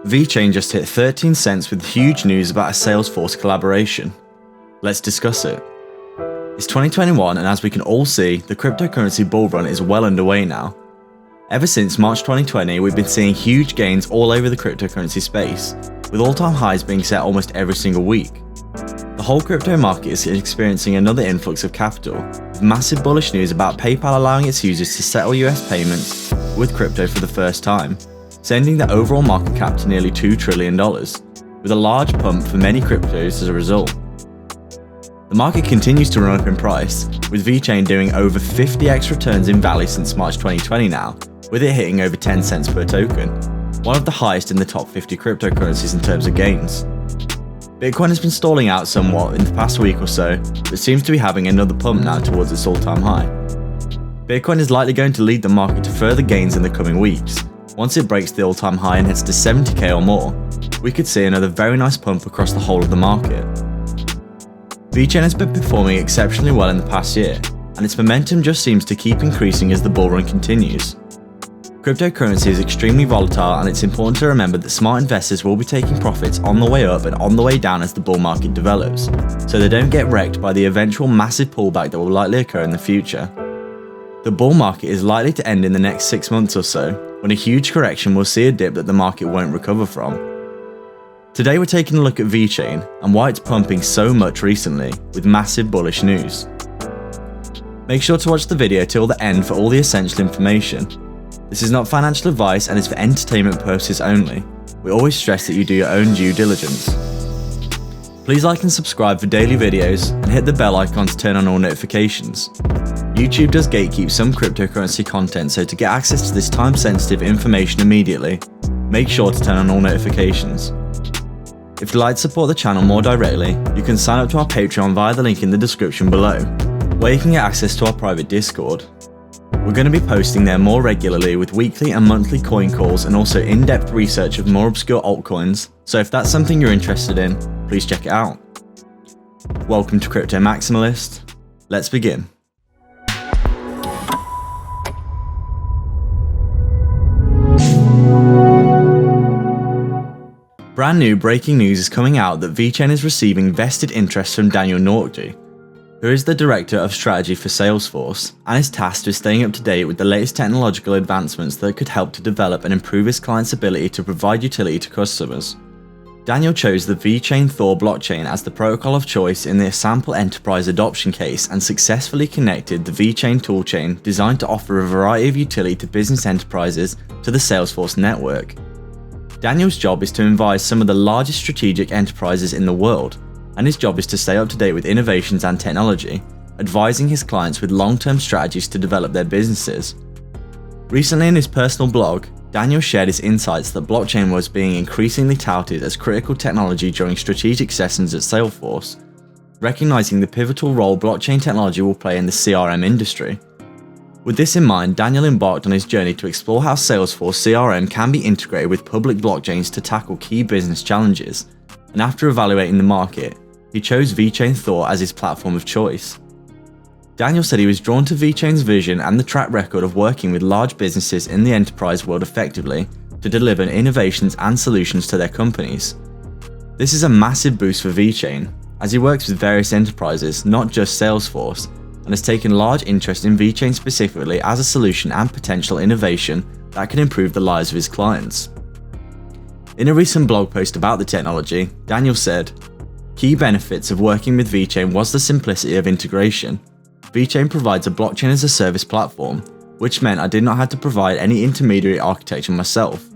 Vechain just hit 13 cents with huge news about a Salesforce collaboration. Let's discuss it. It's 2021 and as we can all see, the cryptocurrency bull run is well underway now. Ever since March 2020, we've been seeing huge gains all over the cryptocurrency space, with all-time highs being set almost every single week. The whole crypto market is experiencing another influx of capital, with massive bullish news about PayPal allowing its users to settle US payments with crypto for the first time, sending the overall market cap to nearly $2 trillion, with a large pump for many cryptos as a result. The market continues to run up in price, with Vechain doing over 50x returns in value since March 2020 now, with it hitting over 10 cents per token, one of the highest in the top 50 cryptocurrencies in terms of gains. Bitcoin has been stalling out somewhat in the past week or so, but seems to be having another pump now towards its all-time high. Bitcoin is likely going to lead the market to further gains in the coming weeks. Once it breaks the all-time high and heads to 70k or more, we could see another very nice pump across the whole of the market. Vechain has been performing exceptionally well in the past year, and its momentum just seems to keep increasing as the bull run continues. Cryptocurrency is extremely volatile, and it's important to remember that smart investors will be taking profits on the way up and on the way down as the bull market develops, so they don't get wrecked by the eventual massive pullback that will likely occur in the future. The bull market is likely to end in the next 6 months or so, when a huge correction will see a dip that the market won't recover from. Today we're taking a look at Vechain and why it's pumping so much recently with massive bullish news. Make sure to watch the video till the end for all the essential information. This is not financial advice and is for entertainment purposes only. We always stress that you do your own due diligence. Please like and subscribe for daily videos and hit the bell icon to turn on all notifications. YouTube does gatekeep some cryptocurrency content, so to get access to this time-sensitive information immediately, make sure to turn on all notifications. If you'd like to support the channel more directly, you can sign up to our Patreon via the link in the description below, where you can get access to our private Discord. We're going to be posting there more regularly with weekly and monthly coin calls and also in-depth research of more obscure altcoins, so if that's something you're interested in, please check it out. Welcome to Crypto Maximalist. Let's begin. Brand new breaking news is coming out that Vechain is receiving vested interest from Daniel Nortje, who is the Director of Strategy for Salesforce and is tasked with staying up to date with the latest technological advancements that could help to develop and improve his client's ability to provide utility to customers. Daniel chose the Vechain Thor blockchain as the protocol of choice in their sample enterprise adoption case and successfully connected the Vechain toolchain designed to offer a variety of utility to business enterprises to the Salesforce network. Daniel's job is to advise some of the largest strategic enterprises in the world, and his job is to stay up to date with innovations and technology, advising his clients with long-term strategies to develop their businesses. Recently in his personal blog, Daniel shared his insights that blockchain was being increasingly touted as critical technology during strategic sessions at Salesforce, recognizing the pivotal role blockchain technology will play in the CRM industry. With this in mind, Daniel embarked on his journey to explore how Salesforce CRM can be integrated with public blockchains to tackle key business challenges, and after evaluating the market, he chose Vechain Thor as his platform of choice. Daniel said he was drawn to Vechain's vision and the track record of working with large businesses in the enterprise world effectively to deliver innovations and solutions to their companies. This is a massive boost for Vechain, as he works with various enterprises, not just Salesforce, and has taken large interest in Vechain specifically as a solution and potential innovation that can improve the lives of his clients. In a recent blog post about the technology, Daniel said, "Key benefits of working with Vechain was the simplicity of integration. Vechain provides a blockchain as a service platform, which meant I did not have to provide any intermediary architecture myself.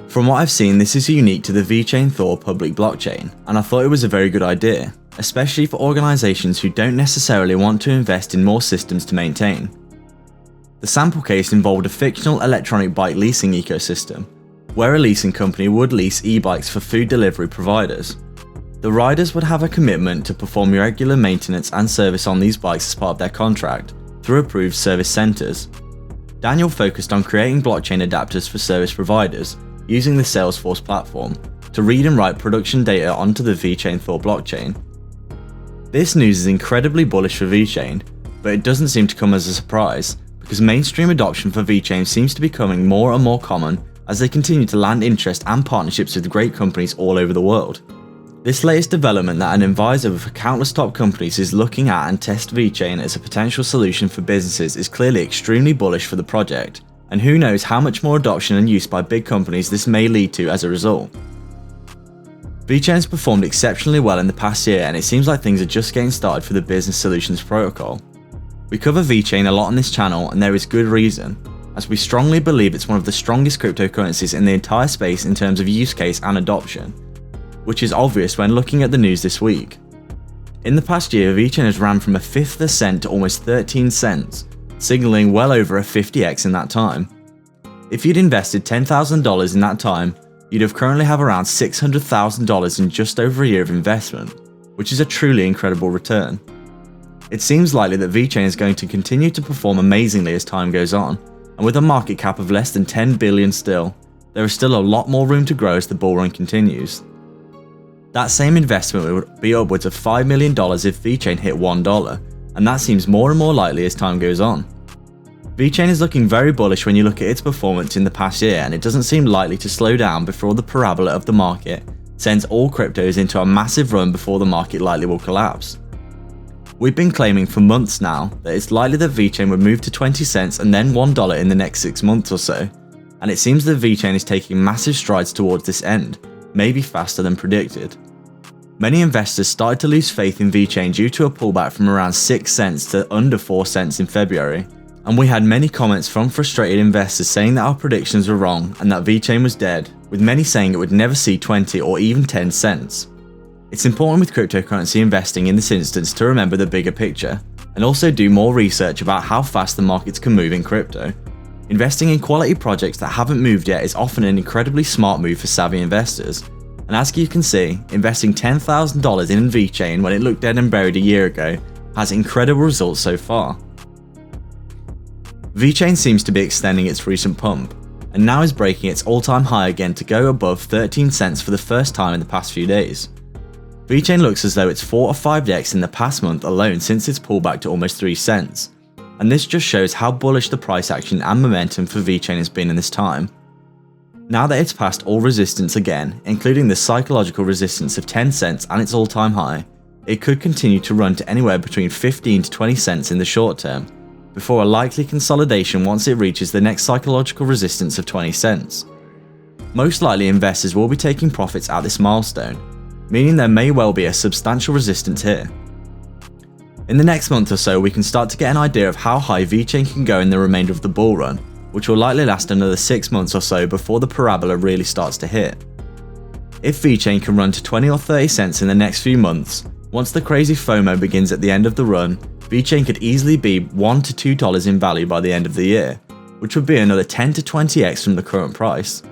From what I've seen, this is unique to the Vechain Thor public blockchain, and I thought it was a very good idea, especially for organizations who don't necessarily want to invest in more systems to maintain." The sample case involved a fictional electronic bike leasing ecosystem, where a leasing company would lease e-bikes for food delivery providers. The riders would have a commitment to perform regular maintenance and service on these bikes as part of their contract, through approved service centers. Daniel focused on creating blockchain adapters for service providers, using the Salesforce platform, to read and write production data onto the Vechain Thor blockchain. This news is incredibly bullish for Vechain, but it doesn't seem to come as a surprise, because mainstream adoption for Vechain seems to be becoming more and more common as they continue to land interest and partnerships with great companies all over the world. This latest development that an advisor for countless top companies is looking at and test Vechain as a potential solution for businesses is clearly extremely bullish for the project, and who knows how much more adoption and use by big companies this may lead to as a result. Vechain has performed exceptionally well in the past year, and it seems like things are just getting started for the business solutions protocol. We cover Vechain a lot on this channel, and there is good reason, as we strongly believe it's one of the strongest cryptocurrencies in the entire space in terms of use case and adoption, which is obvious when looking at the news this week. In the past year, Vechain has ran from a fifth of a cent to almost 13 cents, signaling well over a 50x in that time. If you'd invested $10,000 in that time, you'd have currently have around $600,000 in just over a year of investment, which is a truly incredible return. It seems likely that Vechain is going to continue to perform amazingly as time goes on, and with a market cap of less than 10 billion still, there is still a lot more room to grow as the bull run continues. That same investment would be upwards of $5 million if Vechain hit $1, and that seems more and more likely as time goes on. Vechain is looking very bullish when you look at its performance in the past year, and it doesn't seem likely to slow down before the parabola of the market sends all cryptos into a massive run before the market likely will collapse. We've been claiming for months now that it's likely that Vechain would move to 20 cents and then $1 in the next 6 months or so, and it seems that Vechain is taking massive strides towards this end, maybe faster than predicted. Many investors started to lose faith in Vechain due to a pullback from around 6 cents to under 4 cents in February, and we had many comments from frustrated investors saying that our predictions were wrong and that Vechain was dead, with many saying it would never see 20 or even 10 cents. It's important with cryptocurrency investing in this instance to remember the bigger picture, and also do more research about how fast the markets can move in crypto. Investing in quality projects that haven't moved yet is often an incredibly smart move for savvy investors. And as you can see, investing $10,000 in Vechain when it looked dead and buried a year ago has incredible results so far. Vechain seems to be extending its recent pump, and now is breaking its all-time high again to go above 13 cents for the first time in the past few days. Vechain looks as though it's 4 or 5x in the past month alone since its pullback to almost 3 cents, and this just shows how bullish the price action and momentum for Vechain has been in this time. Now that it's passed all resistance again, including the psychological resistance of 10 cents and its all-time high, it could continue to run to anywhere between 15 to 20 cents in the short term, before a likely consolidation once it reaches the next psychological resistance of 20 cents. Most likely investors will be taking profits at this milestone, meaning there may well be a substantial resistance here. In the next month or so, we can start to get an idea of how high Vechain can go in the remainder of the bull run, which will likely last another 6 months or so before the parabola really starts to hit. If Vechain can run to 20 or 30 cents in the next few months, once the crazy FOMO begins at the end of the run, Vechain could easily be $1 to $2 in value by the end of the year, which would be another 10 to 20x from the current price.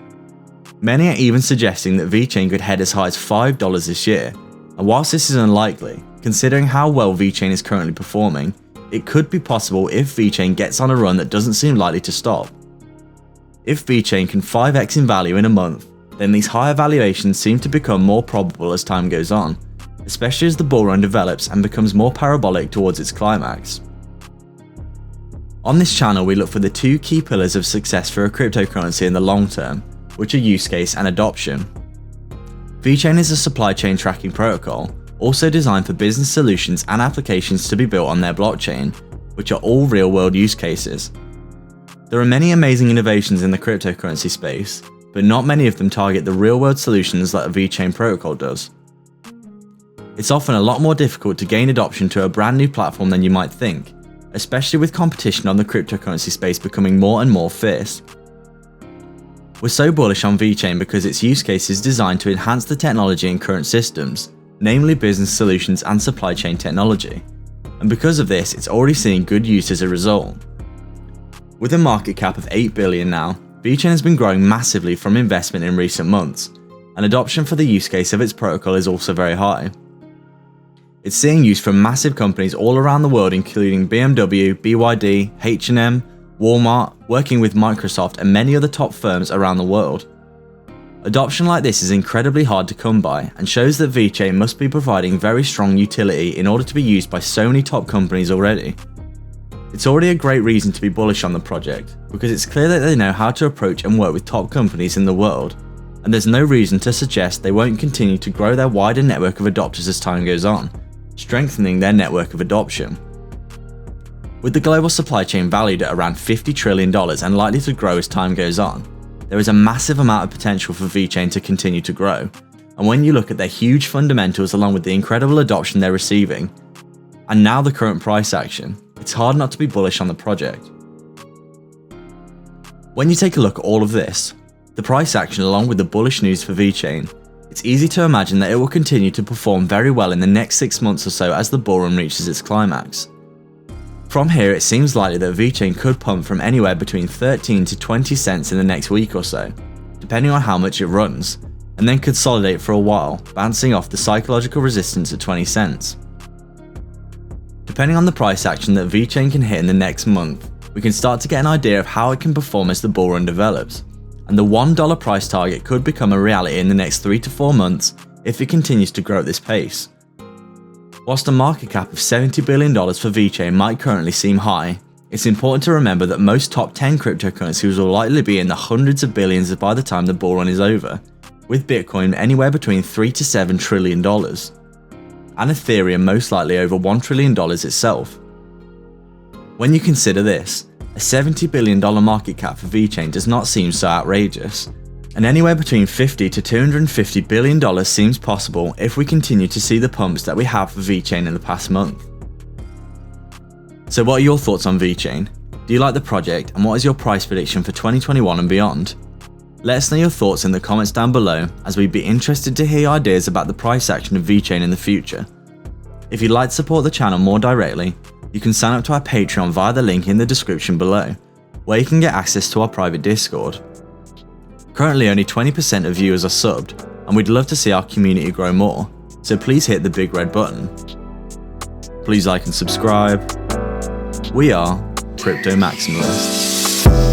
Many are even suggesting that Vechain could head as high as $5 this year, and whilst this is unlikely, considering how well Vechain is currently performing, it could be possible if Vechain gets on a run that doesn't seem likely to stop. If Vechain can 5x in value in a month, then these higher valuations seem to become more probable as time goes on, especially as the bull run develops and becomes more parabolic towards its climax. On this channel, we look for the 2 key pillars of success for a cryptocurrency in the long term, which are use case and adoption. Vechain is a supply chain tracking protocol, also designed for business solutions and applications to be built on their blockchain, which are all real-world use cases. There are many amazing innovations in the cryptocurrency space, but not many of them target the real-world solutions that a Vechain protocol does. It's often a lot more difficult to gain adoption to a brand new platform than you might think, especially with competition on the cryptocurrency space becoming more and more fierce. We're so bullish on Vechain because its use case is designed to enhance the technology in current systems, namely business solutions and supply chain technology, and because of this, it's already seeing good use as a result. With a market cap of 8 billion now, Vechain has been growing massively from investment in recent months, and adoption for the use case of its protocol is also very high. It's seeing use from massive companies all around the world, including BMW, BYD, H&M, Walmart, working with Microsoft and many other top firms around the world. Adoption like this is incredibly hard to come by and shows that Vechain must be providing very strong utility in order to be used by so many top companies already. It's already a great reason to be bullish on the project, because it's clear that they know how to approach and work with top companies in the world, and there's no reason to suggest they won't continue to grow their wider network of adopters as time goes on, strengthening their network of adoption. With the global supply chain valued at around $50 trillion and likely to grow as time goes on, there is a massive amount of potential for Vechain to continue to grow, and when you look at their huge fundamentals along with the incredible adoption they're receiving, and now the current price action, it's hard not to be bullish on the project. When you take a look at all of this, the price action along with the bullish news for Vechain, it's easy to imagine that it will continue to perform very well in the next 6 months or so as the bull run reaches its climax. From here, it seems likely that Vechain could pump from anywhere between 13 to 20 cents in the next week or so, depending on how much it runs, and then consolidate for a while, bouncing off the psychological resistance at 20 cents. Depending on the price action that Vechain can hit in the next month, we can start to get an idea of how it can perform as the bull run develops, and the $1 price target could become a reality in the next 3 to 4 months if it continues to grow at this pace. Whilst a market cap of $70 billion for Vechain might currently seem high, it's important to remember that most top 10 cryptocurrencies will likely be in the hundreds of billions by the time the bull run is over, with Bitcoin anywhere between $3 to $7 trillion. And Ethereum most likely over $1 trillion itself. When you consider this, a $70 billion market cap for Vechain does not seem so outrageous, and anywhere between $50 to $250 billion seems possible if we continue to see the pumps that we have for Vechain in the past month. So what are your thoughts on Vechain? Do you like the project, and what is your price prediction for 2021 and beyond? Let us know your thoughts in the comments down below, as we'd be interested to hear your ideas about the price action of Vechain in the future. If you'd like to support the channel more directly, you can sign up to our Patreon via the link in the description below, where you can get access to our private Discord. Currently only 20% of viewers are subbed, and we'd love to see our community grow more, so please hit the big red button. Please like and subscribe. We are Crypto Maximalists.